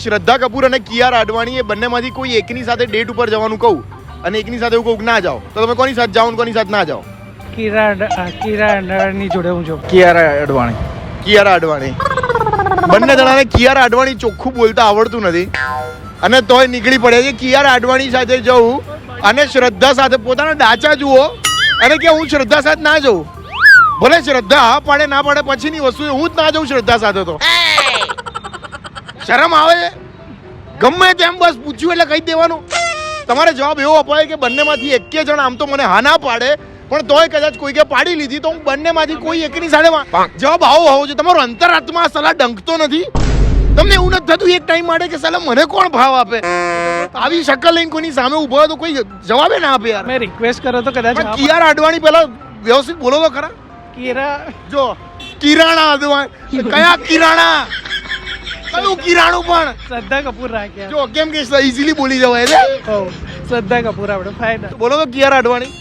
શ્રદ્ધા કપૂર અને કિયારા અડવાણી એ બંનેમાંથી કોઈ એકની સાથે ડેટ ઉપર જવાનું કહું અને એકની સાથે એવું કહું ના જાઓ તો તમે કોની સાથે જાઓ અને કોની સાથે ના જાઓ? કિયારા અડવાણી જોડે હું જાઉં. કિયારા અડવાણી. બંને જણાને કિયારા અડવાણી ચોખ્ખું બોલતા આવડતું નથી અને તોય નીકળી પડે છે કિયારા અડવાણી સાથે જવું અને શ્રદ્ધા સાથે પોતાના ડાચા જુઓ અને કે હું શ્રદ્ધા સાથે ના જઉં. ભલે શ્રદ્ધા હા પાડે ના પાડે પછીની વસ્તુ હું જ ના જાઉં શ્રદ્ધા સાથે. તો શરમ આવે છે? ગમે તેમ બસ પૂછ્યું એટલે કહી દેવાનું. તમારે જવાબ એવો અપાય કે બંનેમાંથી એકે જણ આમ તો મને હા ના પાડે પણ તોય કદાચ કોઈકે પાડી લીધી તો હું બંનેમાંથી કોઈ એકની સાથે જવાબ આવો હોવો જોઈએ. તમારો અંતરાત્મા સલાહ ડંકતો નથી? તમને એવું નથી થતું એક ટાઈમ માટે કે સાલા મને કોણ ભાવ આપે? આવી શકલ લઈને કોઈની સામે ઉભો હોય તો કોઈ જવાબે ના આપે યાર. મેં રિક્વેસ્ટ કરો તો કદાચ કિયારા અડવાણી પેલા વ્યવસ્થિત બોલો તો ખરા. જો કિરાણા અડવાણી કયા કિરાણા? કયું કિરાણું પણ? શ્રદ્ધા કપૂર રાખ્યા. જો કેમ કે ઇઝીલી બોલી જવાય છે. શ્રદ્ધા કપૂર આપણે ફાયદા. બોલો તો કિયારા અડવાણી.